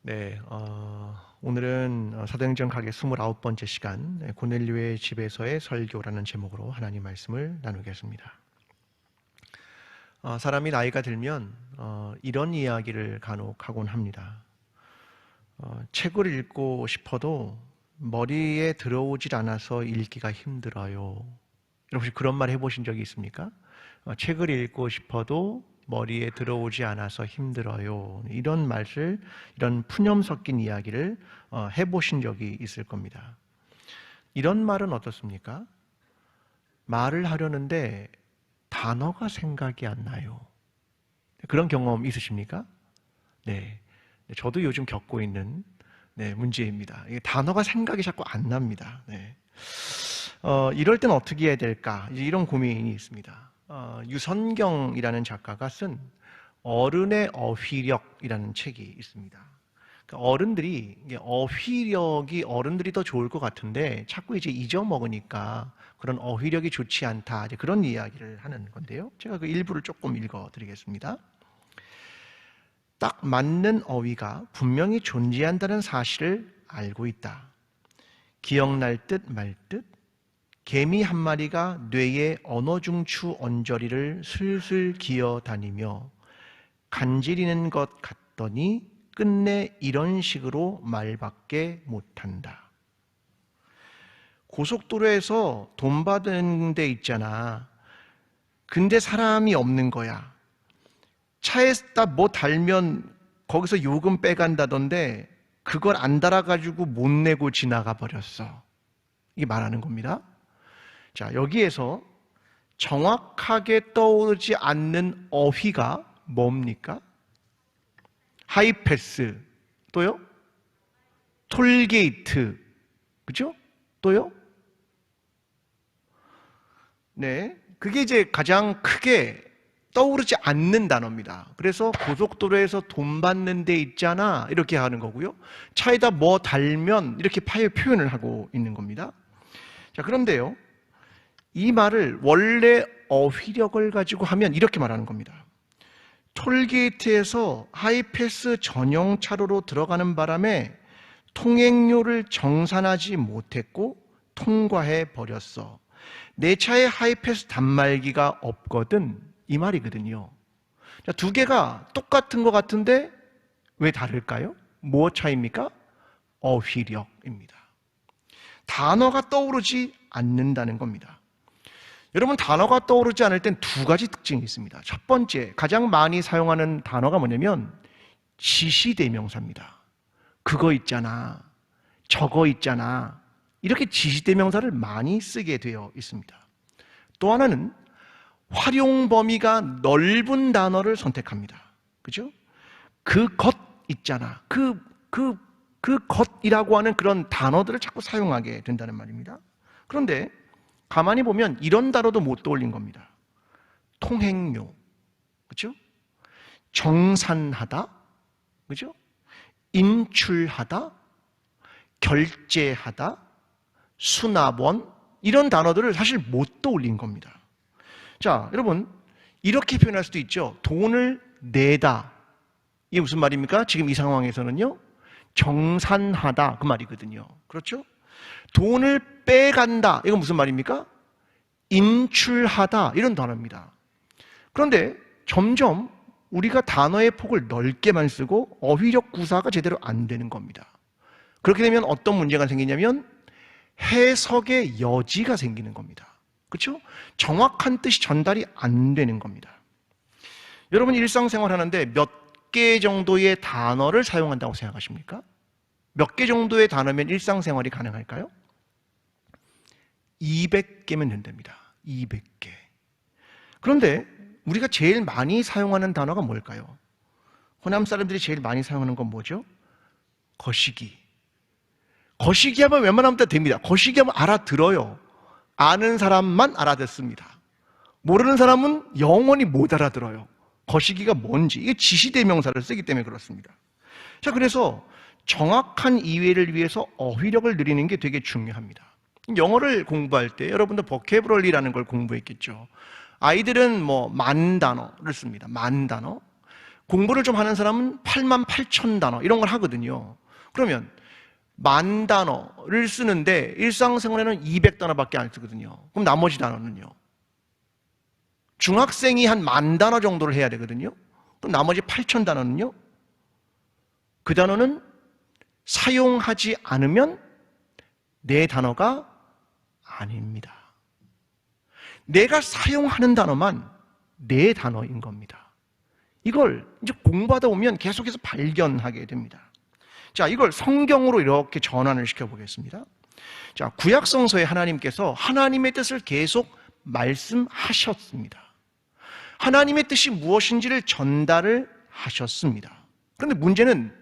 네, 오늘은 사도행전 가게 29번째 시간 고넬료의 집에서의 설교라는 제목으로 하나님 말씀을 나누겠습니다. 사람이 나이가 들면 이런 이야기를 간혹 하곤 합니다. 책을 읽고 싶어도 머리에 들어오질 않아서 읽기가 힘들어요. 여러분 혹시 그런 말 해보신 적이 있습니까? 책을 읽고 싶어도 머리에 들어오지 않아서 힘들어요. 이런 말을, 이런 푸념 섞인 이야기를 해보신 적이 있을 겁니다. 이런 말은 어떻습니까? 말을 하려는데 단어가 생각이 안 나요. 그런 경험 있으십니까? 네. 저도 요즘 겪고 있는 문제입니다. 단어가 생각이 자꾸 안 납니다. 네. 이럴 땐 어떻게 해야 될까? 이런 고민이 있습니다. 유선경이라는 작가가 쓴 어른의 어휘력이라는 책이 있습니다. 그러니까 어휘력이 어른들이 더 좋을 것 같은데 자꾸 이제 잊어먹으니까 그런 어휘력이 좋지 않다. 이제 그런 이야기를 하는 건데요. 제가 그 일부를 조금 읽어드리겠습니다. 딱 맞는 어휘가 분명히 존재한다는 사실을 알고 있다. 기억날 듯 말 듯 개미 한 마리가 뇌의 언어중추 언저리를 슬슬 기어다니며 간지리는 것 같더니 끝내 이런 식으로 말밖에 못한다. 고속도로에서 돈 받는 데 있잖아. 근데 사람이 없는 거야. 차에다 뭐 달면 거기서 요금 빼간다던데 그걸 안 달아가지고 못 내고 지나가 버렸어. 이게 말하는 겁니다. 자, 여기에서 정확하게 떠오르지 않는 어휘가 뭡니까? 하이패스, 또요? 톨게이트, 그죠? 또요? 네, 그게 이제 가장 크게 떠오르지 않는 단어입니다. 그래서 고속도로에서 돈 받는 데 있잖아 이렇게 하는 거고요. 차에다 뭐 달면 이렇게 표현을 하고 있는 겁니다. 자, 그런데요, 이 말을 원래 어휘력을 가지고 하면 이렇게 말하는 겁니다. 톨게이트에서 하이패스 전용 차로로 들어가는 바람에 통행료를 정산하지 못했고 통과해 버렸어. 내 차에 하이패스 단말기가 없거든. 이 말이거든요. 자, 두 개가 똑같은 것 같은데 왜 다를까요? 뭐 차이입니까? 어휘력입니다. 단어가 떠오르지 않는다는 겁니다. 여러분, 단어가 떠오르지 않을 땐 두 가지 특징이 있습니다. 첫 번째, 가장 많이 사용하는 단어가 뭐냐면 지시대명사입니다. 그거 있잖아, 저거 있잖아, 이렇게 지시대명사를 많이 쓰게 되어 있습니다. 또 하나는 활용 범위가 넓은 단어를 선택합니다. 그죠? 그 것 있잖아, 그 것이라고 하는 그런 단어들을 자꾸 사용하게 된다는 말입니다. 그런데 가만히 보면 이런 단어도 못 떠올린 겁니다. 통행료, 그렇죠? 정산하다, 그렇죠? 인출하다, 결제하다, 수납원, 이런 단어들을 사실 못 떠올린 겁니다. 자, 여러분, 이렇게 표현할 수도 있죠. 돈을 내다, 이게 무슨 말입니까? 지금 이 상황에서는요, 정산하다, 그 말이거든요. 그렇죠? 돈을 빼간다, 이건 무슨 말입니까? 인출하다, 이런 단어입니다. 그런데 점점 우리가 단어의 폭을 넓게만 쓰고 어휘력 구사가 제대로 안 되는 겁니다. 그렇게 되면 어떤 문제가 생기냐면 해석의 여지가 생기는 겁니다. 그렇죠? 정확한 뜻이 전달이 안 되는 겁니다. 여러분, 일상생활 하는데 몇 개 정도의 단어를 사용한다고 생각하십니까? 몇 개 정도의 단어면 일상생활이 가능할까요? 200개면 된답니다. 200개. 그런데 우리가 제일 많이 사용하는 단어가 뭘까요? 호남 사람들이 제일 많이 사용하는 건 뭐죠? 거시기. 거시기 하면 웬만하면 다 됩니다. 거시기 하면 알아들어요. 아는 사람만 알아듣습니다. 모르는 사람은 영원히 못 알아들어요. 거시기가 뭔지. 이게 지시대명사를 쓰기 때문에 그렇습니다. 자, 그래서 정확한 이해를 위해서 어휘력을 늘리는 게 되게 중요합니다. 영어를 공부할 때 여러분도 버케브러리라는 걸 공부했겠죠. 아이들은 뭐 만 단어를 씁니다. 만 단어. 공부를 좀 하는 사람은 88,000단어 이런 걸 하거든요. 그러면 10,000단어를 쓰는데 일상생활에는 200단어밖에 안 쓰거든요. 그럼 나머지 단어는요? 중학생이 한 10,000단어 정도를 해야 되거든요. 그럼 나머지 8,000단어는요? 그 단어는 사용하지 않으면 내 단어가 아닙니다. 내가 사용하는 단어만 내 단어인 겁니다. 이걸 이제 공부하다 보면 계속해서 발견하게 됩니다. 자, 이걸 성경으로 이렇게 전환을 시켜보겠습니다. 자, 구약성서에 하나님께서 하나님의 뜻을 계속 말씀하셨습니다. 하나님의 뜻이 무엇인지를 전달을 하셨습니다. 그런데 문제는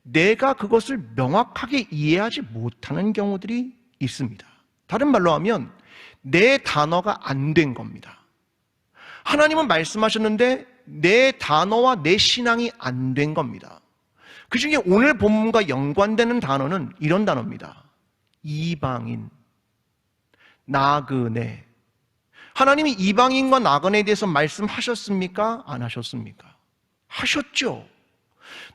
내가 그것을 명확하게 이해하지 못하는 경우들이 있습니다. 다른 말로 하면 내 단어가 안 된 겁니다. 하나님은 말씀하셨는데 내 단어와 내 신앙이 안 된 겁니다. 그 중에 오늘 본문과 연관되는 단어는 이런 단어입니다. 이방인, 나그네. 하나님이 이방인과 나그네에 대해서 말씀하셨습니까? 안 하셨습니까? 하셨죠.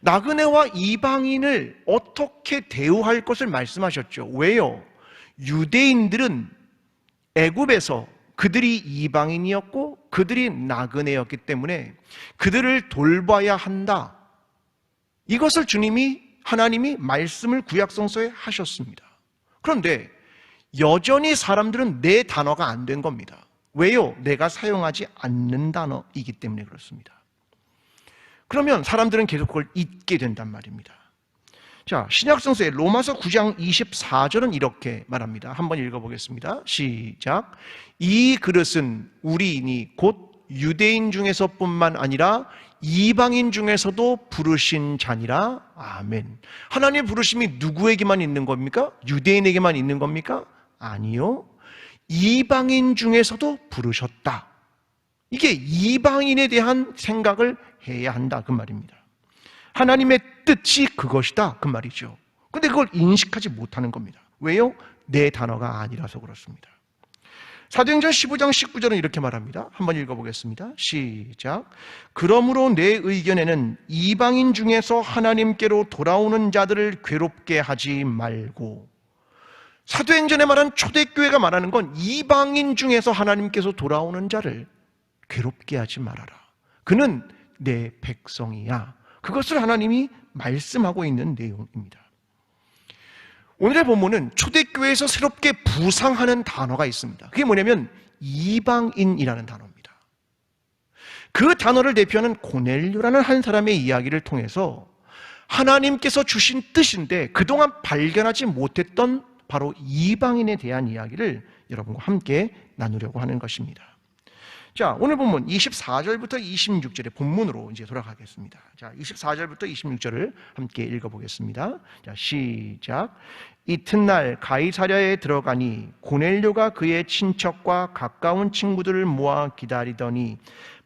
나그네와 이방인을 어떻게 대우할 것을 말씀하셨죠. 왜요? 유대인들은 애굽에서 그들이 이방인이었고 그들이 나그네였기 때문에 그들을 돌봐야 한다. 이것을 하나님이 말씀을 구약성서에 하셨습니다. 그런데 여전히 사람들은 내 단어가 안 된 겁니다. 왜요? 내가 사용하지 않는 단어이기 때문에 그렇습니다. 그러면 사람들은 계속 그걸 잊게 된단 말입니다. 자, 신약성서의 로마서 9장 24절은 이렇게 말합니다. 한번 읽어보겠습니다. 시작. 이 그릇은 우리인이 곧 유대인 중에서뿐만 아니라 이방인 중에서도 부르신 자니라. 아멘. 하나님의 부르심이 누구에게만 있는 겁니까? 유대인에게만 있는 겁니까? 아니요. 이방인 중에서도 부르셨다. 이게 이방인에 대한 생각을 해야 한다 그 말입니다. 하나님의 뜻이 그것이다 그 말이죠. 그런데 그걸 인식하지 못하는 겁니다. 왜요? 내 단어가 아니라서 그렇습니다. 사도행전 15장 19절은 이렇게 말합니다. 한번 읽어보겠습니다. 시작. 그러므로 내 의견에는 이방인 중에서 하나님께로 돌아오는 자들을 괴롭게 하지 말고. 사도행전에 말한 초대교회가 말하는 건 이방인 중에서 하나님께서 돌아오는 자를 괴롭게 하지 말아라. 그는 내 백성이야. 그것을 하나님이 말씀하고 있는 내용입니다. 오늘의 본문은 초대교회에서 새롭게 부상하는 단어가 있습니다. 그게 뭐냐면 이방인이라는 단어입니다. 그 단어를 대표하는 고넬료라는 한 사람의 이야기를 통해서 하나님께서 주신 뜻인데 그동안 발견하지 못했던 바로 이방인에 대한 이야기를 여러분과 함께 나누려고 하는 것입니다. 자, 오늘 본문 24절부터 26절의 본문으로 이제 돌아가겠습니다. 자, 24절부터 26절을 함께 읽어보겠습니다. 자, 시작. 이튿날 가이사랴에 들어가니 고넬료가 그의 친척과 가까운 친구들을 모아 기다리더니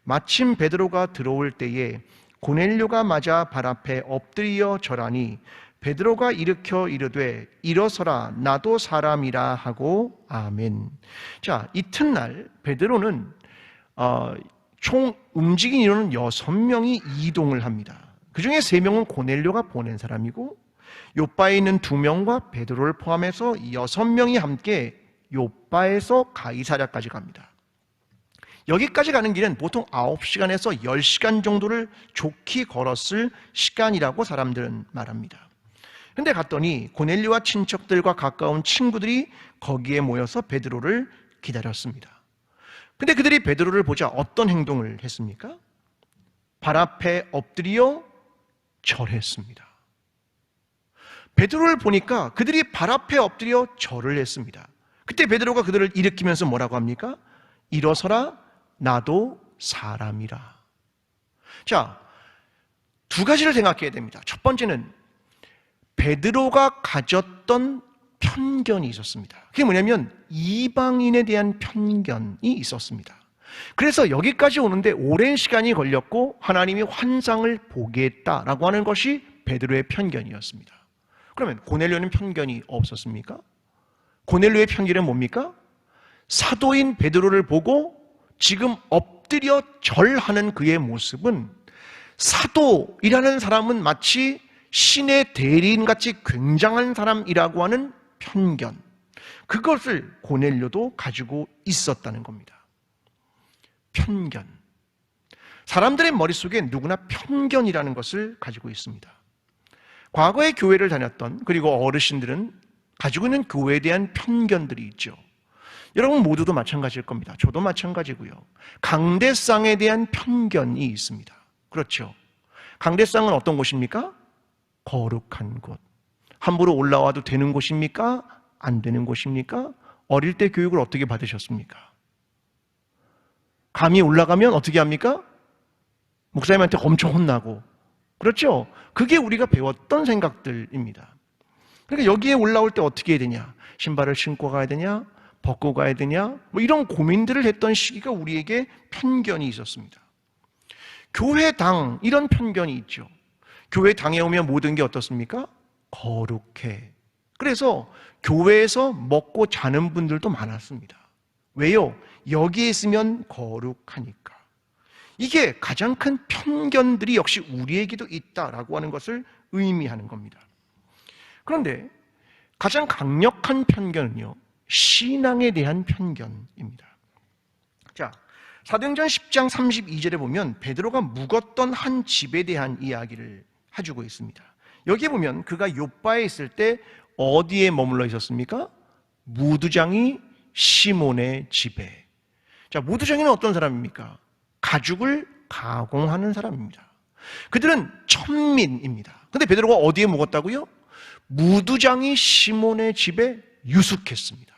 마침 베드로가 들어올 때에 고넬료가 맞아 발 앞에 엎드려 절하니 베드로가 일으켜 이르되 일어서라 나도 사람이라 하고 아멘. 자, 이튿날 베드로는 총 움직인 인원은 6명이 이동을 합니다. 그 중에 3명은 고넬료가 보낸 사람이고 요바에 있는 2명과 베드로를 포함해서 6명이 함께 요바에서 가이사랴까지 갑니다. 여기까지 가는 길은 보통 9시간에서 10시간 정도를 좋게 걸었을 시간이라고 사람들은 말합니다. 그런데 갔더니 고넬료와 친척들과 가까운 친구들이 거기에 모여서 베드로를 기다렸습니다. 근데 그들이 베드로를 보자 어떤 행동을 했습니까? 발 앞에 엎드려 절했습니다. 베드로를 보니까 그들이 발 앞에 엎드려 절을 했습니다. 그때 베드로가 그들을 일으키면서 뭐라고 합니까? 일어서라 나도 사람이라. 자, 두 가지를 생각해야 됩니다. 첫 번째는 베드로가 가졌던 편견이 있었습니다. 그게 뭐냐면 이방인에 대한 편견이 있었습니다. 그래서 여기까지 오는데 오랜 시간이 걸렸고 하나님이 환상을 보게 했다라고 하는 것이 베드로의 편견이었습니다. 그러면 고넬료는 편견이 없었습니까? 고넬료의 편견은 뭡니까? 사도인 베드로를 보고 지금 엎드려 절하는 그의 모습은 사도이라는 사람은 마치 신의 대리인같이 굉장한 사람이라고 하는 편견, 그것을 고넬료도 가지고 있었다는 겁니다. 편견. 사람들의 머릿속에 누구나 편견이라는 것을 가지고 있습니다. 과거에 교회를 다녔던, 그리고 어르신들은 가지고 있는 교회에 대한 편견들이 있죠. 여러분 모두도 마찬가지일 겁니다. 저도 마찬가지고요. 강대상에 대한 편견이 있습니다. 그렇죠. 강대상은 어떤 곳입니까? 거룩한 곳. 함부로 올라와도 되는 곳입니까? 안 되는 곳입니까? 어릴 때 교육을 어떻게 받으셨습니까? 감히 올라가면 어떻게 합니까? 목사님한테 엄청 혼나고. 그렇죠? 그게 우리가 배웠던 생각들입니다. 그러니까 여기에 올라올 때 어떻게 해야 되냐? 신발을 신고 가야 되냐? 벗고 가야 되냐? 뭐 이런 고민들을 했던 시기가 우리에게 편견이 있었습니다. 교회당, 이런 편견이 있죠. 교회당에 오면 모든 게 어떻습니까? 거룩해. 그래서 교회에서 먹고 자는 분들도 많았습니다. 왜요? 여기에 있으면 거룩하니까. 이게 가장 큰 편견들이 역시 우리에게도 있다라고 하는 것을 의미하는 겁니다. 그런데 가장 강력한 편견은요, 신앙에 대한 편견입니다. 자, 사도행전 10장 32절에 보면 베드로가 묵었던 한 집에 대한 이야기를 해주고 있습니다. 여기에 보면 그가 요빠에 있을 때 어디에 머물러 있었습니까? 무두장이 시몬의 집에. 자, 무두장이는 어떤 사람입니까? 가죽을 가공하는 사람입니다. 그들은 천민입니다. 근데 베드로가 어디에 묵었다고요? 무두장이 시몬의 집에 유숙했습니다.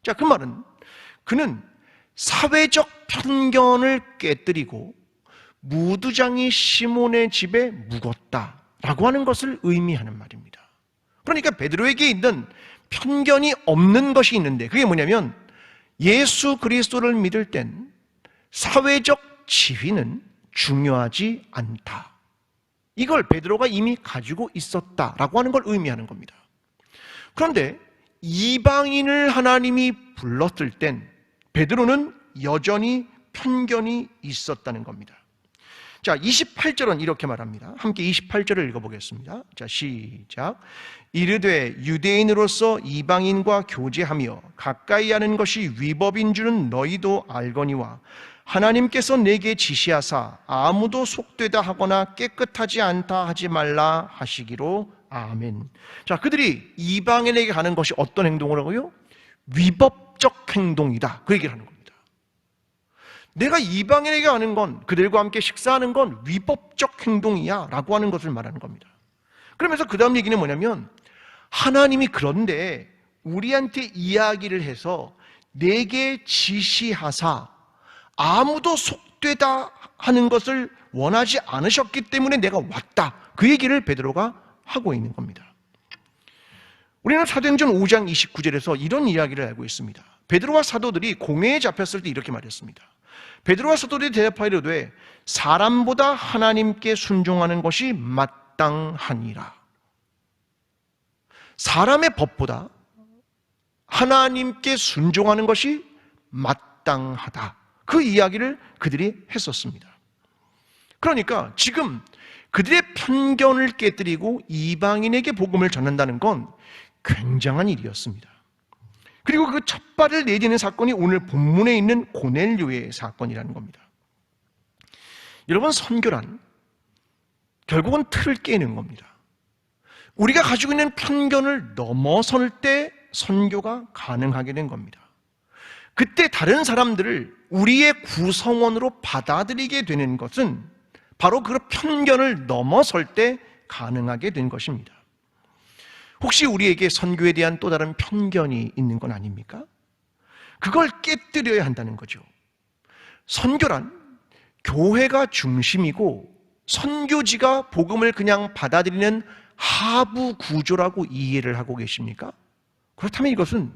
자, 그 말은 그는 사회적 편견을 깨뜨리고 무두장이 시몬의 집에 묵었다라고 하는 것을 의미하는 말입니다. 그러니까 베드로에게 있는 편견이 없는 것이 있는데, 그게 뭐냐면 예수 그리스도를 믿을 땐 사회적 지위는 중요하지 않다. 이걸 베드로가 이미 가지고 있었다라고 하는 걸 의미하는 겁니다. 그런데 이방인을 하나님이 불렀을 땐 베드로는 여전히 편견이 있었다는 겁니다. 자, 28절은 이렇게 말합니다. 함께 28절을 읽어보겠습니다. 자, 시작. 이르되 유대인으로서 이방인과 교제하며 가까이 하는 것이 위법인 줄은 너희도 알거니와 하나님께서 내게 지시하사 아무도 속되다 하거나 깨끗하지 않다 하지 말라 하시기로. 아멘. 자, 그들이 이방인에게 가는 것이 어떤 행동을 하고요? 위법적 행동이다. 그 얘기를 하는 겁니다. 내가 이방인에게 하는 건, 그들과 함께 식사하는 건 위법적 행동이야 라고 하는 것을 말하는 겁니다. 그러면서 그 다음 얘기는 뭐냐면, 하나님이 그런데 우리한테 이야기를 해서 내게 지시하사 아무도 속되다 하는 것을 원하지 않으셨기 때문에 내가 왔다. 그 얘기를 베드로가 하고 있는 겁니다. 우리는 사도행전 5장 29절에서 이런 이야기를 알고 있습니다. 베드로와 사도들이 공회에 잡혔을 때 이렇게 말했습니다. 베드로와 사도들이 대답하이르되 사람보다 하나님께 순종하는 것이 마땅하니라. 사람의 법보다 하나님께 순종하는 것이 마땅하다. 그 이야기를 그들이 했었습니다. 그러니까 지금 그들의 편견을 깨뜨리고 이방인에게 복음을 전한다는 건 굉장한 일이었습니다. 그리고 그 첫 발을 내디는 사건이 오늘 본문에 있는 고넬료의 사건이라는 겁니다. 여러분, 선교란 결국은 틀을 깨는 겁니다. 우리가 가지고 있는 편견을 넘어설 때 선교가 가능하게 된 겁니다. 그때 다른 사람들을 우리의 구성원으로 받아들이게 되는 것은 바로 그 편견을 넘어설 때 가능하게 된 것입니다. 혹시 우리에게 선교에 대한 또 다른 편견이 있는 건 아닙니까? 그걸 깨뜨려야 한다는 거죠. 선교란 교회가 중심이고 선교지가 복음을 그냥 받아들이는 하부 구조라고 이해를 하고 계십니까? 그렇다면 이것은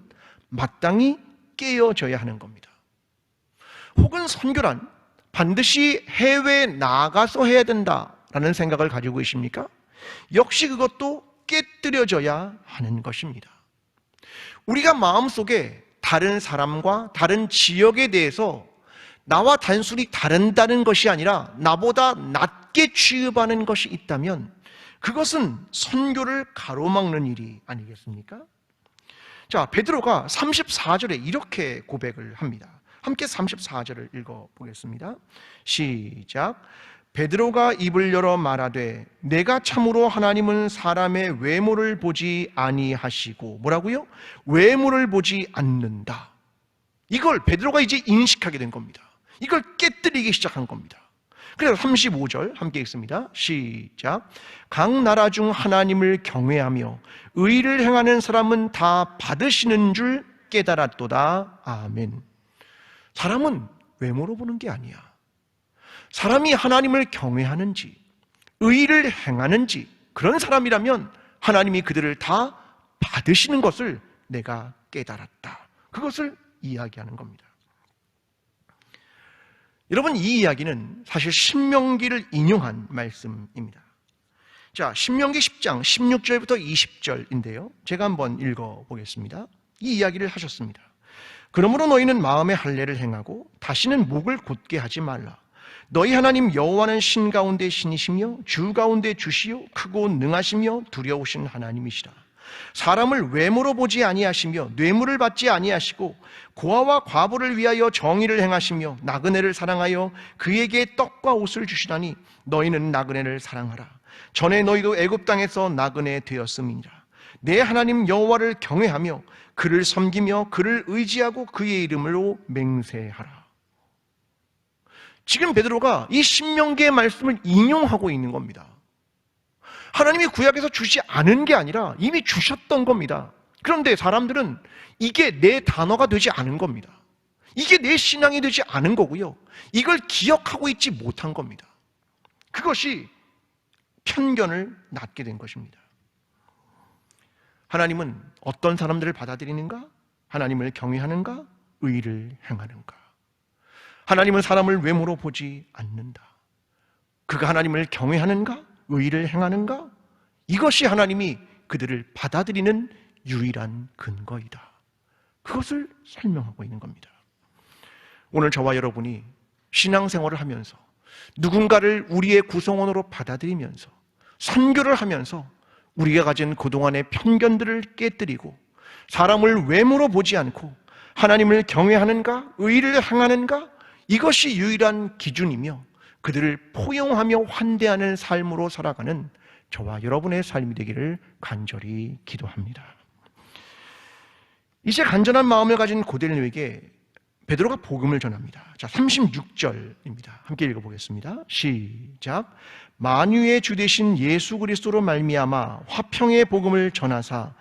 마땅히 깨어져야 하는 겁니다. 혹은 선교란 반드시 해외에 나가서 해야 된다라는 생각을 가지고 계십니까? 역시 그것도 깨뜨려져야 하는 것입니다. 우리가 마음속에 다른 사람과 다른 지역에 대해서 나와 단순히 다른다는 것이 아니라 나보다 낮게 취급하는 것이 있다면 그것은 선교를 가로막는 일이 아니겠습니까? 자, 베드로가 34절에 이렇게 고백을 합니다. 함께 34절을 읽어보겠습니다. 시작. 베드로가 입을 열어 말하되 내가 참으로 하나님은 사람의 외모를 보지 아니하시고, 뭐라고요? 외모를 보지 않는다. 이걸 베드로가 이제 인식하게 된 겁니다. 이걸 깨뜨리기 시작한 겁니다. 그래서 35절 함께 읽습니다. 시작. 각 나라 중 하나님을 경외하며 의를 행하는 사람은 다 받으시는 줄 깨달았도다. 아멘. 사람은 외모로 보는 게 아니야. 사람이 하나님을 경외하는지 의를 행하는지 그런 사람이라면 하나님이 그들을 다 받으시는 것을 내가 깨달았다. 그것을 이야기하는 겁니다. 여러분, 이 이야기는 사실 신명기를 인용한 말씀입니다. 자, 신명기 10장 16절부터 20절인데요. 제가 한번 읽어보겠습니다. 이 이야기를 하셨습니다. 그러므로 너희는 마음의 할례를 행하고 다시는 목을 곧게 하지 말라. 너희 하나님 여호와는 신 가운데 신이시며 주 가운데 주시요 크고 능하시며 두려우신 하나님이시라. 사람을 외모로 보지 아니하시며 뇌물을 받지 아니하시고 고아와 과부를 위하여 정의를 행하시며 나그네를 사랑하여 그에게 떡과 옷을 주시다니 너희는 나그네를 사랑하라. 전에 너희도 애굽 땅에서 나그네 되었음이니라. 내 하나님 여호와를 경외하며 그를 섬기며 그를 의지하고 그의 이름으로 맹세하라. 지금 베드로가 이 신명기의 말씀을 인용하고 있는 겁니다. 하나님이 구약에서 주지 않은 게 아니라 이미 주셨던 겁니다. 그런데 사람들은 이게 내 단어가 되지 않은 겁니다. 이게 내 신앙이 되지 않은 거고요. 이걸 기억하고 있지 못한 겁니다. 그것이 편견을 낳게 된 것입니다. 하나님은 어떤 사람들을 받아들이는가? 하나님을 경외하는가? 의를 행하는가? 하나님은 사람을 외모로 보지 않는다. 그가 하나님을 경외하는가? 의를 행하는가? 이것이 하나님이 그들을 받아들이는 유일한 근거이다. 그것을 설명하고 있는 겁니다. 오늘 저와 여러분이 신앙생활을 하면서 누군가를 우리의 구성원으로 받아들이면서 선교를 하면서 우리가 가진 그동안의 편견들을 깨뜨리고 사람을 외모로 보지 않고 하나님을 경외하는가? 의를 행하는가? 이것이 유일한 기준이며 그들을 포용하며 환대하는 삶으로 살아가는 저와 여러분의 삶이 되기를 간절히 기도합니다. 이제 간절한 마음을 가진 고넬료에게 베드로가 복음을 전합니다. 자, 36절입니다. 함께 읽어보겠습니다. 시작. 만유의 주 되신 예수 그리스도로 말미암아 화평의 복음을 전하사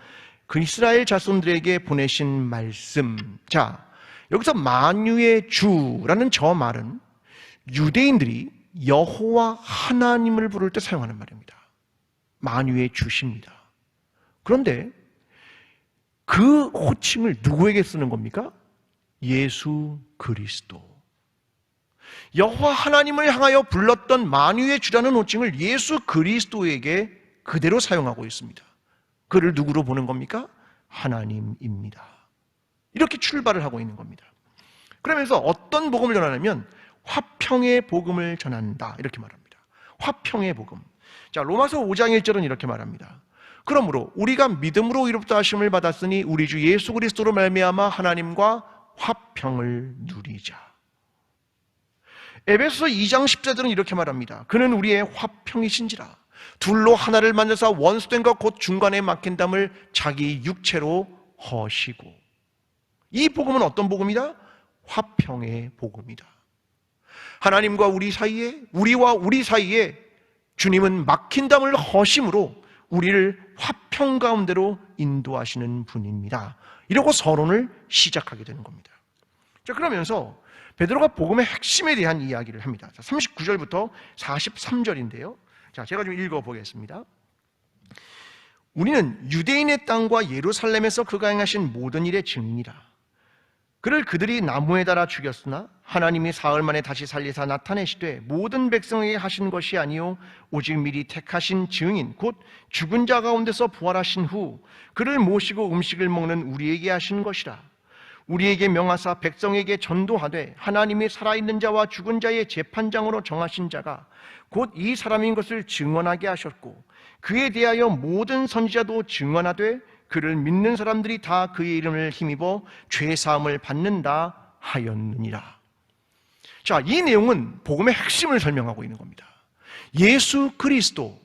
그 이스라엘 자손들에게 보내신 말씀. 자, 여기서 만유의 주라는 저 말은 유대인들이 여호와 하나님을 부를 때 사용하는 말입니다. 만유의 주십니다. 그런데 그 호칭을 누구에게 쓰는 겁니까? 예수 그리스도. 여호와 하나님을 향하여 불렀던 만유의 주라는 호칭을 예수 그리스도에게 그대로 사용하고 있습니다. 그를 누구로 보는 겁니까? 하나님입니다. 이렇게 출발을 하고 있는 겁니다. 그러면서 어떤 복음을 전하냐면 화평의 복음을 전한다 이렇게 말합니다. 화평의 복음. 자, 로마서 5장 1절은 이렇게 말합니다. 그러므로 우리가 믿음으로 의롭다 하심을 받았으니 우리 주 예수 그리스도로 말미암아 하나님과 화평을 누리자. 에베소서 2장 10절은 이렇게 말합니다. 그는 우리의 화평이신지라 둘로 하나를 만드사 원수된 것 곧 중간에 막힌 담을 자기 육체로 허시고. 이 복음은 어떤 복음이다? 화평의 복음이다. 하나님과 우리 사이에, 우리와 우리 사이에 주님은 막힌 담을 허심으로 우리를 화평 가운데로 인도하시는 분입니다. 이러고 서론을 시작하게 되는 겁니다. 자, 그러면서 베드로가 복음의 핵심에 대한 이야기를 합니다. 자, 39절부터 43절인데요. 자, 제가 좀 읽어보겠습니다. 우리는 유대인의 땅과 예루살렘에서 그가 행하신 모든 일의 증인이라. 그를 그들이 나무에 달아 죽였으나 하나님이 사흘 만에 다시 살리사 나타내시되 모든 백성에게 하신 것이 아니요 오직 미리 택하신 증인 곧 죽은 자 가운데서 부활하신 후 그를 모시고 음식을 먹는 우리에게 하신 것이라. 우리에게 명하사 백성에게 전도하되 하나님이 살아있는 자와 죽은 자의 재판장으로 정하신 자가 곧 이 사람인 것을 증언하게 하셨고 그에 대하여 모든 선지자도 증언하되 그를 믿는 사람들이 다 그의 이름을 힘입어 죄사함을 받는다 하였느니라. 자, 이 내용은 복음의 핵심을 설명하고 있는 겁니다. 예수 그리스도,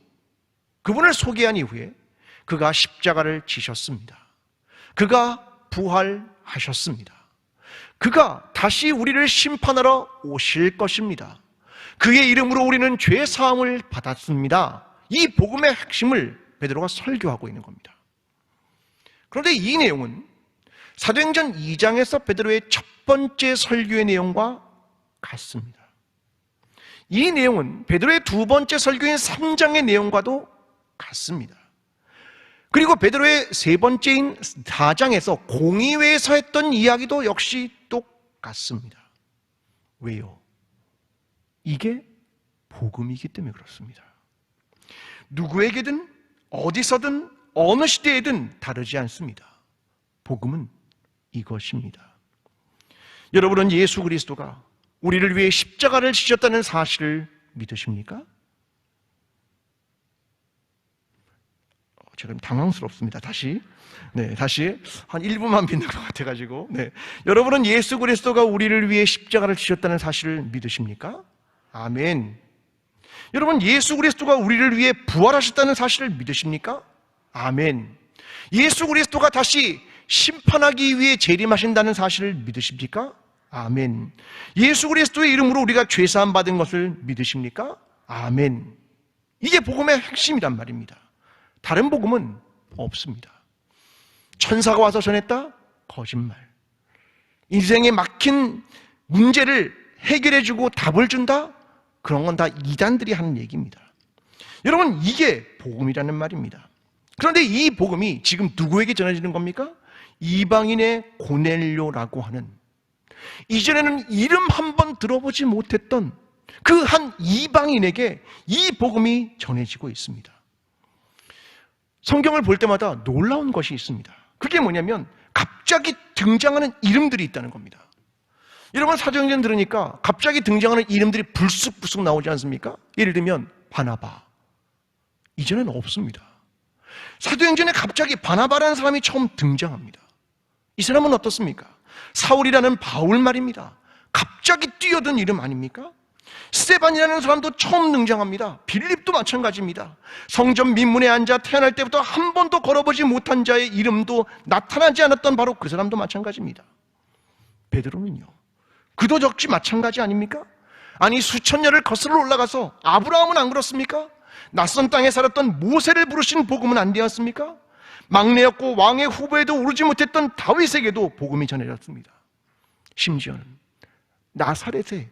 그분을 소개한 이후에 그가 십자가를 지셨습니다. 그가 부활하셨습니다. 그가 다시 우리를 심판하러 오실 것입니다. 그의 이름으로 우리는 죄 사함을 받았습니다. 이 복음의 핵심을 베드로가 설교하고 있는 겁니다. 그런데 이 내용은 사도행전 2장에서 베드로의 첫 번째 설교의 내용과 같습니다. 이 내용은 베드로의 두 번째 설교인 3장의 내용과도 같습니다. 그리고 베드로의 세 번째인 4장에서 공의회에서 했던 이야기도 역시 똑같습니다. 왜요? 이게 복음이기 때문에 그렇습니다. 누구에게든 어디서든 어느 시대에든 다르지 않습니다. 복음은 이것입니다. 여러분은 예수 그리스도가 우리를 위해 십자가를 지셨다는 사실을 믿으십니까? 지금 당황스럽습니다. 다시 한 1분만 믿는 것 같아가지고. 여러분은 예수 그리스도가 우리를 위해 십자가를 지셨다는 사실을 믿으십니까? 아멘. 여러분, 예수 그리스도가 우리를 위해 부활하셨다는 사실을 믿으십니까? 아멘. 예수 그리스도가 다시 심판하기 위해 재림하신다는 사실을 믿으십니까? 아멘. 예수 그리스도의 이름으로 우리가 죄사함 받은 것을 믿으십니까? 아멘. 이게 복음의 핵심이란 말입니다. 다른 복음은 없습니다. 천사가 와서 전했다? 거짓말. 인생에 막힌 문제를 해결해주고 답을 준다? 그런 건 다 이단들이 하는 얘기입니다. 여러분, 이게 복음이라는 말입니다. 그런데 이 복음이 지금 누구에게 전해지는 겁니까? 이방인의 고넬료라고 하는, 이전에는 이름 한번 들어보지 못했던 그 한 이방인에게 이 복음이 전해지고 있습니다. 성경을 볼 때마다 놀라운 것이 있습니다. 그게 뭐냐면 갑자기 등장하는 이름들이 있다는 겁니다. 여러분, 사도행전 들으니까 갑자기 등장하는 이름들이 불쑥불쑥 나오지 않습니까? 예를 들면 바나바, 이전에는 없습니다. 사도행전에 갑자기 바나바라는 사람이 처음 등장합니다. 이 사람은 어떻습니까? 사울이라는 바울 말입니다. 갑자기 뛰어든 이름 아닙니까? 스데반이라는 사람도 처음 등장합니다. 빌립도 마찬가지입니다. 성전 민문에 앉아 태어날 때부터 한 번도 걸어보지 못한 자의 이름도 나타나지 않았던 바로 그 사람도 마찬가지입니다. 베드로는요, 그도 적지 마찬가지 아닙니까? 아니, 수천 년을 거슬러 올라가서 아브라함은 안 그렇습니까? 낯선 땅에 살았던 모세를 부르신 복음은 안 되었습니까? 막내였고 왕의 후보에도 오르지 못했던 다윗에게도 복음이 전해졌습니다. 심지어는 나사렛에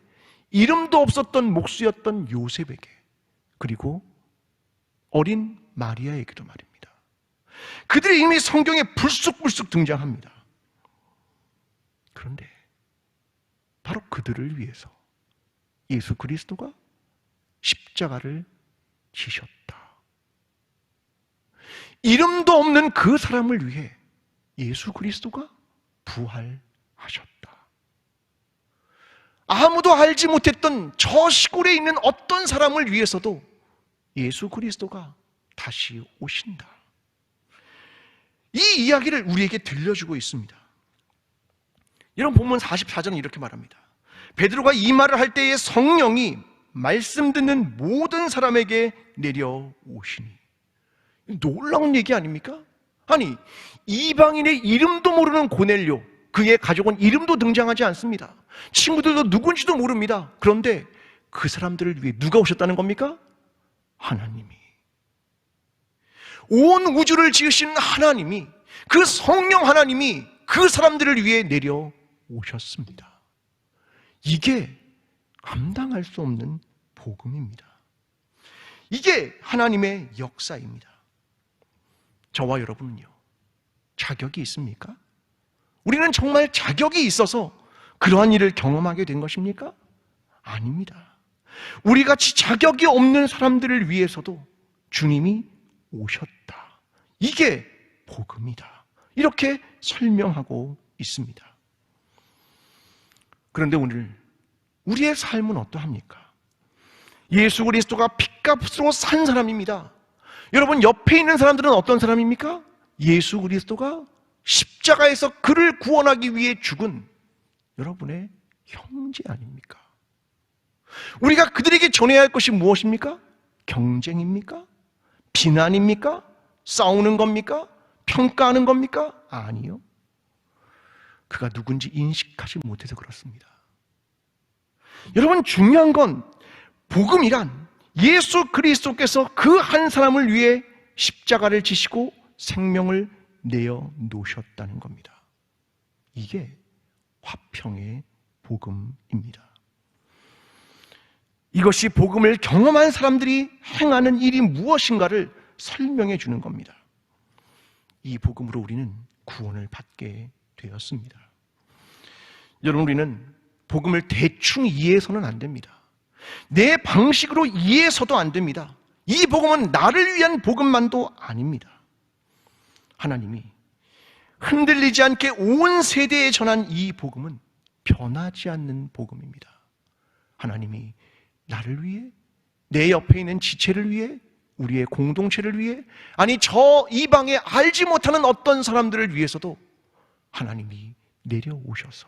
이름도 없었던 목수였던 요셉에게, 그리고 어린 마리아에게도 말입니다. 그들의 이름이 성경에 불쑥불쑥 등장합니다. 그런데 바로 그들을 위해서 예수 그리스도가 십자가를 지셨다. 이름도 없는 그 사람을 위해 예수 그리스도가 부활하셨다. 아무도 알지 못했던 저 시골에 있는 어떤 사람을 위해서도 예수 그리스도가 다시 오신다. 이 이야기를 우리에게 들려주고 있습니다. 여러분, 본문 44절은 이렇게 말합니다. 베드로가 이 말을 할 때에 성령이 말씀 듣는 모든 사람에게 내려오시니. 놀라운 얘기 아닙니까? 아니, 이방인의 이름도 모르는 고넬료, 그의 가족은 이름도 등장하지 않습니다. 친구들도 누군지도 모릅니다. 그런데 그 사람들을 위해 누가 오셨다는 겁니까? 하나님이. 온 우주를 지으신 하나님이, 그 성령 하나님이 그 사람들을 위해 내려오셨습니다. 이게 감당할 수 없는 복음입니다. 이게 하나님의 역사입니다. 저와 여러분은요, 자격이 있습니까? 우리는 정말 자격이 있어서 그러한 일을 경험하게 된 것입니까? 아닙니다. 우리같이 자격이 없는 사람들을 위해서도 주님이 오셨다. 이게 복음이다. 이렇게 설명하고 있습니다. 그런데 오늘 우리의 삶은 어떠합니까? 예수 그리스도가 핏값으로 산 사람입니다. 여러분, 옆에 있는 사람들은 어떤 사람입니까? 예수 그리스도가 십자가에서 그를 구원하기 위해 죽은 여러분의 형제 아닙니까? 우리가 그들에게 전해야 할 것이 무엇입니까? 경쟁입니까? 비난입니까? 싸우는 겁니까? 평가하는 겁니까? 아니요. 그가 누군지 인식하지 못해서 그렇습니다. 여러분, 중요한 건 복음이란 예수 그리스도께서 그 한 사람을 위해 십자가를 지시고 생명을 내어 놓으셨다는 겁니다. 이게 화평의 복음입니다. 이것이 복음을 경험한 사람들이 행하는 일이 무엇인가를 설명해 주는 겁니다. 이 복음으로 우리는 구원을 받게 되었습니다. 여러분, 우리는 복음을 대충 이해해서는 안 됩니다. 내 방식으로 이해해서도 안 됩니다. 이 복음은 나를 위한 복음만도 아닙니다. 하나님이 흔들리지 않게 온 세대에 전한 이 복음은 변하지 않는 복음입니다. 하나님이 나를 위해, 내 옆에 있는 지체를 위해, 우리의 공동체를 위해, 아니 저 이방에 알지 못하는 어떤 사람들을 위해서도 하나님이 내려오셔서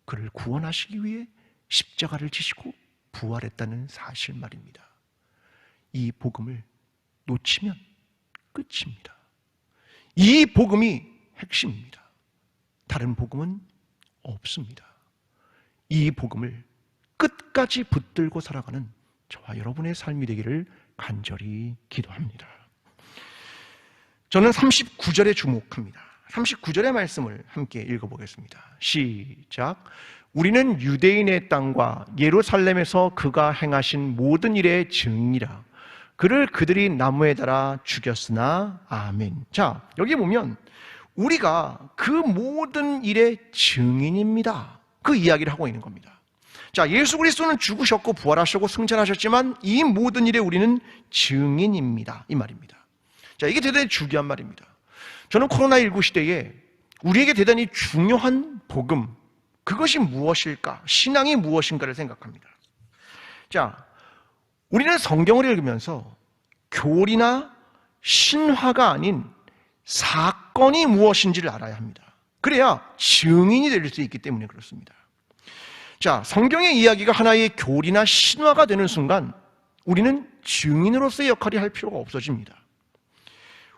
그를 구원하시기 위해 십자가를 지시고 부활했다는 사실 말입니다. 이 복음을 놓치면 끝입니다. 이 복음이 핵심입니다. 다른 복음은 없습니다. 이 복음을 끝까지 붙들고 살아가는 저와 여러분의 삶이 되기를 간절히 기도합니다. 저는 39절에 주목합니다. 39절의 말씀을 함께 읽어보겠습니다. 시작. 우리는 유대인의 땅과 예루살렘에서 그가 행하신 모든 일의 증인이라. 그를 그들이 나무에 달아 죽였으나. 아멘. 자, 여기 보면 우리가 그 모든 일의 증인입니다. 그 이야기를 하고 있는 겁니다. 자, 예수 그리스도는 죽으셨고 부활하셨고 승천하셨지만 이 모든 일에 우리는 증인입니다. 이 말입니다. 자, 이게 대단히 중요한 말입니다. 저는 코로나19 시대에 우리에게 대단히 중요한 복음, 그것이 무엇일까? 신앙이 무엇인가를 생각합니다. 자, 우리는 성경을 읽으면서 교리나 신화가 아닌 사건이 무엇인지를 알아야 합니다. 그래야 증인이 될 수 있기 때문에 그렇습니다. 자, 성경의 이야기가 하나의 교리나 신화가 되는 순간 우리는 증인으로서의 역할이 할 필요가 없어집니다.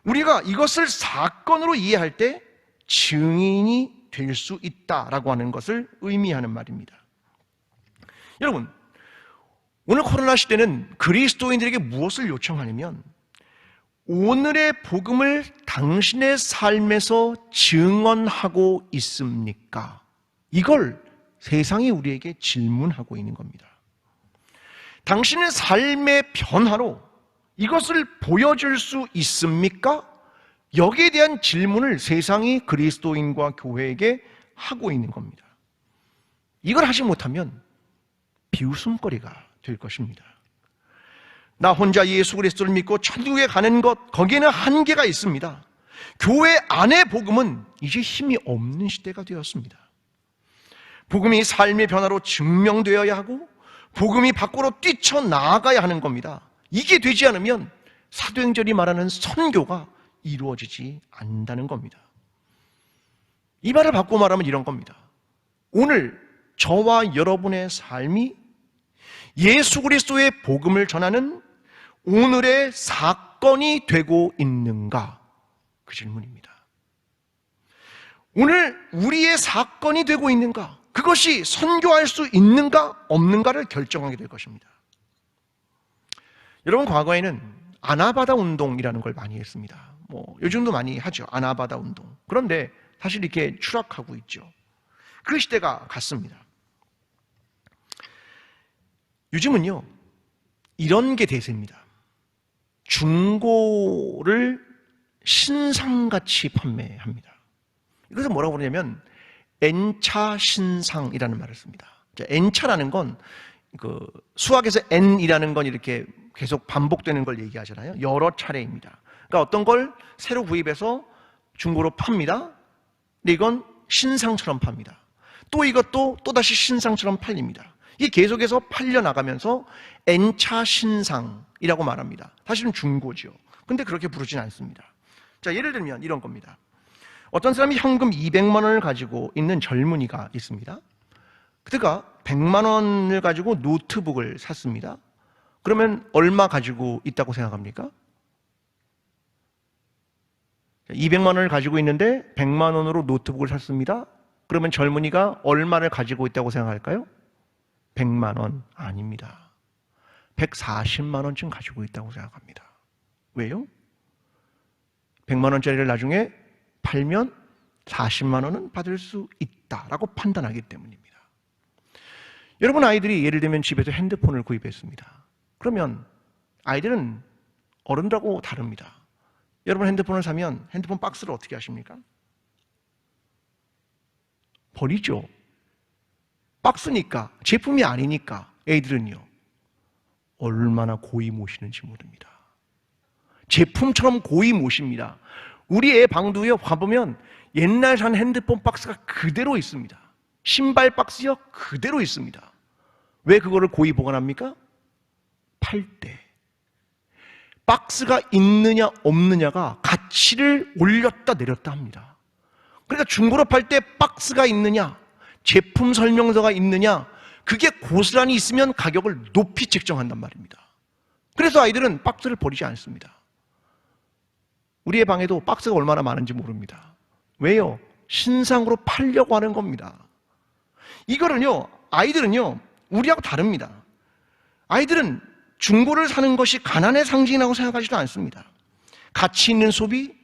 우리가 이것을 사건으로 이해할 때 증인이 될 수 있다라고 하는 것을 의미하는 말입니다. 여러분, 오늘 코로나 시대는 그리스도인들에게 무엇을 요청하냐면 오늘의 복음을 당신의 삶에서 증언하고 있습니까? 이걸 세상이 우리에게 질문하고 있는 겁니다. 당신의 삶의 변화로 이것을 보여줄 수 있습니까? 여기에 대한 질문을 세상이 그리스도인과 교회에게 하고 있는 겁니다. 이걸 하지 못하면 비웃음거리가 될 것입니다. 나 혼자 예수 그리스도를 믿고 천국에 가는 것, 거기에는 한계가 있습니다. 교회 안의 복음은 이제 힘이 없는 시대가 되었습니다. 복음이 삶의 변화로 증명되어야 하고 복음이 밖으로 뛰쳐나가야 하는 겁니다. 이게 되지 않으면 사도행전이 말하는 선교가 이루어지지 않는다는 겁니다. 이 말을 바꿔 말하면 이런 겁니다. 오늘 저와 여러분의 삶이 예수 그리스도의 복음을 전하는 오늘의 사건이 되고 있는가? 그 질문입니다. 오늘 우리의 사건이 되고 있는가? 그것이 선교할 수 있는가 없는가를 결정하게 될 것입니다. 여러분, 과거에는 아나바다 운동이라는 걸 많이 했습니다. 요즘도 많이 하죠. 아나바다 운동. 그런데 사실 이렇게 추락하고 있죠. 그 시대가 갔습니다. 요즘은요, 이런 게 대세입니다. 중고를 신상같이 판매합니다. 이것을 뭐라고 그러냐면 N차 신상이라는 말을 씁니다. N차라는 건 수학에서 N이라는 건 이렇게 계속 반복되는 걸 얘기하잖아요. 여러 차례입니다. 그러니까 어떤 걸 새로 구입해서 중고로 팝니다. 근데 이건 신상처럼 팝니다. 또 이것도 또다시 신상처럼 팔립니다. 이게 계속해서 팔려나가면서 N차 신상이라고 말합니다. 사실은 중고죠. 근데 그렇게 부르진 않습니다. 자, 예를 들면 이런 겁니다. 어떤 사람이 현금 200만 원을 가지고 있는 젊은이가 있습니다. 그가 100만 원을 가지고 노트북을 샀습니다. 그러면 얼마 가지고 있다고 생각합니까? 200만 원을 가지고 있는데 100만 원으로 노트북을 샀습니다. 그러면 젊은이가 얼마를 가지고 있다고 생각할까요? 100만 원 아닙니다. 140만 원쯤 가지고 있다고 생각합니다. 왜요? 100만 원짜리를 나중에 팔면 40만 원은 받을 수 있다라고 판단하기 때문입니다. 여러분, 아이들이 예를 들면 집에서 핸드폰을 구입했습니다. 그러면 아이들은 어른들하고 다릅니다. 여러분, 핸드폰을 사면 핸드폰 박스를 어떻게 하십니까? 버리죠. 박스니까, 제품이 아니니까. 애들은요, 얼마나 고이 모시는지 모릅니다. 제품처럼 고이 모십니다. 우리 애 방도요, 가보면 옛날 산 핸드폰 박스가 그대로 있습니다. 신발 박스요, 그대로 있습니다. 왜 그거를 고이 보관합니까? 팔 때 박스가 있느냐 없느냐가 가치를 올렸다 내렸다 합니다. 그러니까 중고로 팔 때 박스가 있느냐, 제품 설명서가 있느냐, 그게 고스란히 있으면 가격을 높이 책정한단 말입니다. 그래서 아이들은 박스를 버리지 않습니다. 우리의 방에도 박스가 얼마나 많은지 모릅니다. 왜요? 신상으로 팔려고 하는 겁니다. 이거는요, 아이들은요, 우리하고 다릅니다. 아이들은 중고를 사는 것이 가난의 상징이라고 생각하지도 않습니다. 가치 있는 소비,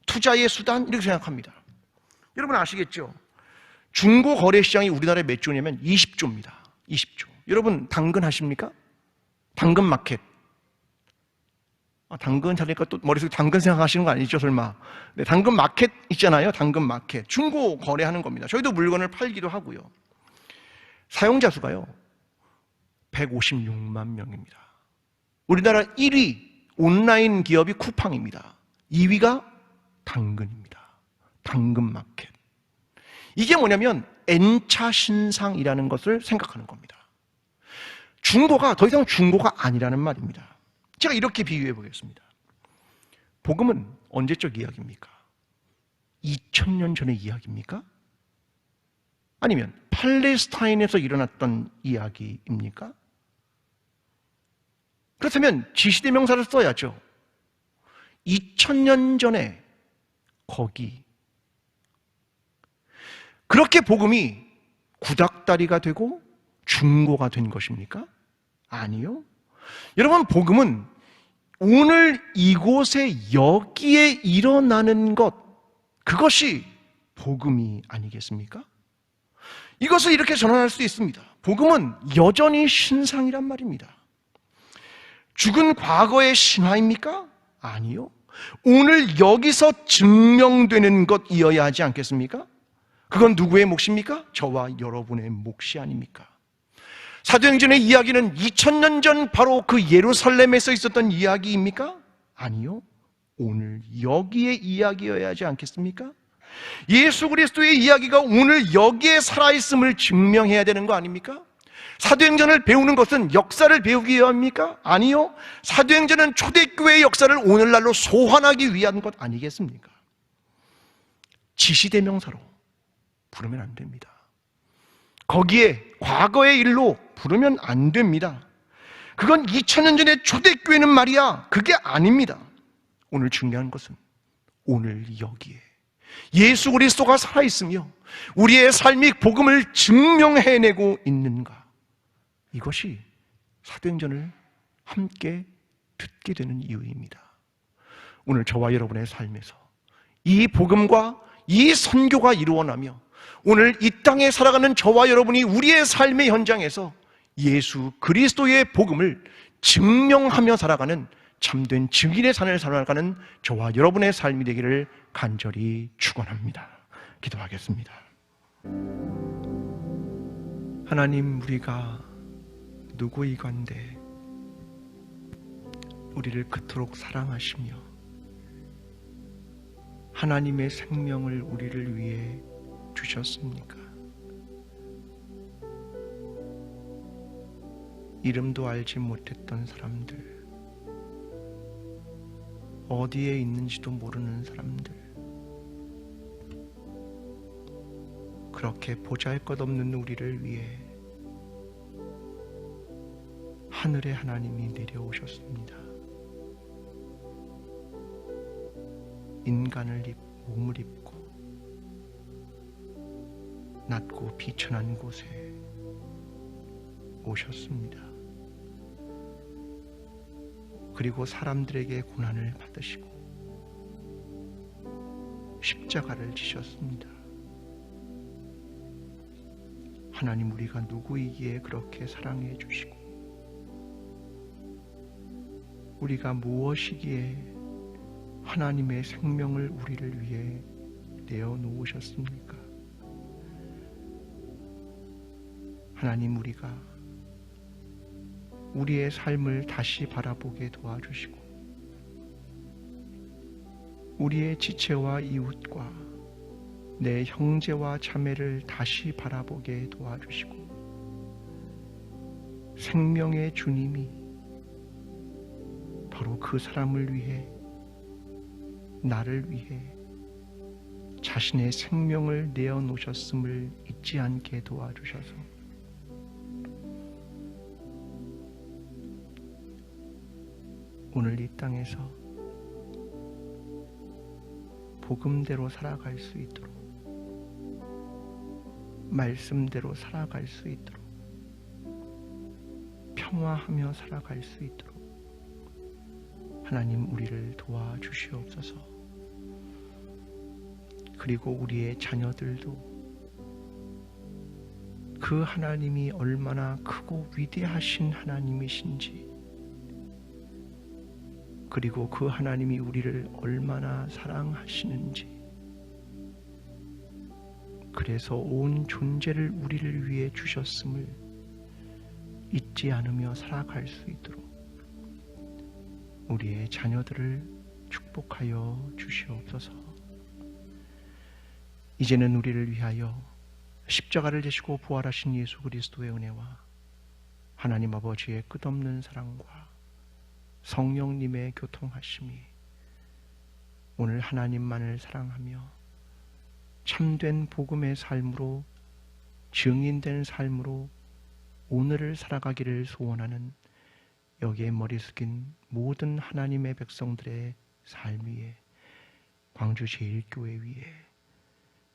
투자의 수단, 이렇게 생각합니다. 여러분 아시겠죠? 중고 거래 시장이 우리나라에 몇 조냐면 20조입니다. 20조. 여러분 당근 하십니까? 당근 마켓. 당근 자니까 또 머릿속에 당근 생각하시는 거 아니죠, 설마? 네, 당근 마켓 있잖아요. 당근 마켓. 중고 거래하는 겁니다. 저희도 물건을 팔기도 하고요. 사용자 수가요, 156만 명입니다. 우리나라 1위 온라인 기업이 쿠팡입니다. 2위가 당근입니다. 당근 마켓. 이게 뭐냐면 N차 신상이라는 것을 생각하는 겁니다. 중고가 더 이상 중고가 아니라는 말입니다. 제가 이렇게 비유해 보겠습니다. 복음은 언제적 이야기입니까? 2000년 전의 이야기입니까? 아니면 팔레스타인에서 일어났던 이야기입니까? 그렇다면 지시대명사를 써야죠. 2000년 전에 거기. 그렇게 복음이 구닥다리가 되고 중고가 된 것입니까? 아니요. 여러분, 복음은 오늘 이곳에 여기에 일어나는 것, 그것이 복음이 아니겠습니까? 이것을 이렇게 전환할 수 있습니다. 복음은 여전히 신상이란 말입니다. 죽은 과거의 신화입니까? 아니요. 오늘 여기서 증명되는 것이어야 하지 않겠습니까? 그건 누구의 몫입니까? 저와 여러분의 몫이 아닙니까? 사도행전의 이야기는 2000년 전 바로 그 예루살렘에서 있었던 이야기입니까? 아니요. 오늘 여기에 이야기여야 하지 않겠습니까? 예수 그리스도의 이야기가 오늘 여기에 살아있음을 증명해야 되는 거 아닙니까? 사도행전을 배우는 것은 역사를 배우기 위함입니까? 아니요. 사도행전은 초대교회의 역사를 오늘날로 소환하기 위한 것 아니겠습니까? 지시대명사로 부르면 안 됩니다. 거기에 과거의 일로 부르면 안 됩니다. 그건 2000년 전의 초대교회는 말이야, 그게 아닙니다. 오늘 중요한 것은 오늘 여기에 예수 그리스도가 살아있으며 우리의 삶이 복음을 증명해내고 있는가, 이것이 사도행전을 함께 듣게 되는 이유입니다. 오늘 저와 여러분의 삶에서 이 복음과 이 선교가 이루어나며 오늘 이 땅에 살아가는 저와 여러분이 우리의 삶의 현장에서 예수 그리스도의 복음을 증명하며 살아가는 참된 증인의 삶을 살아가는 저와 여러분의 삶이 되기를 간절히 축원합니다. 기도하겠습니다. 하나님, 우리가 누구이건대 우리를 그토록 사랑하시며 하나님의 생명을 우리를 위해 주셨습니까? 이름도 알지 못했던 사람들, 어디에 있는지도 모르는 사람들, 그렇게 보잘것없는 우리를 위해 하늘의 하나님이 내려오셨습니다. 인간을 몸을 입고 낮고 비천한 곳에 오셨습니다. 그리고 사람들에게 고난을 받으시고 십자가를 지셨습니다. 하나님, 우리가 누구이기에 그렇게 사랑해 주시고 우리가 무엇이기에 하나님의 생명을 우리를 위해 내어놓으셨습니까? 하나님, 우리가 우리의 삶을 다시 바라보게 도와주시고 우리의 지체와 이웃과 내 형제와 자매를 다시 바라보게 도와주시고 생명의 주님이 바로 그 사람을 위해, 나를 위해 자신의 생명을 내어놓으셨음을 잊지 않게 도와주셔서 오늘 이 땅에서 복음대로 살아갈 수 있도록, 말씀대로 살아갈 수 있도록, 평화하며 살아갈 수 있도록 하나님, 우리를 도와주시옵소서. 그리고 우리의 자녀들도 그 하나님이 얼마나 크고 위대하신 하나님이신지, 그리고 그 하나님이 우리를 얼마나 사랑하시는지, 그래서 온 존재를 우리를 위해 주셨음을 잊지 않으며 살아갈 수 있도록 우리의 자녀들을 축복하여 주시옵소서. 이제는 우리를 위하여 십자가를 지시고 부활하신 예수 그리스도의 은혜와 하나님 아버지의 끝없는 사랑과 성령님의 교통하심이 오늘 하나님만을 사랑하며 참된 복음의 삶으로, 증인된 삶으로 오늘을 살아가기를 소원하는 여기에 머리 숙인 모든 하나님의 백성들의 삶 위에, 광주 제1교회 위에,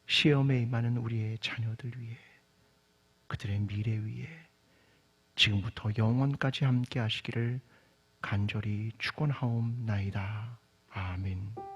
시험에 임하는 우리의 자녀들 위에, 그들의 미래 위에 지금부터 영원까지 함께 하시기를 간절히 축원하옵나이다. 아멘.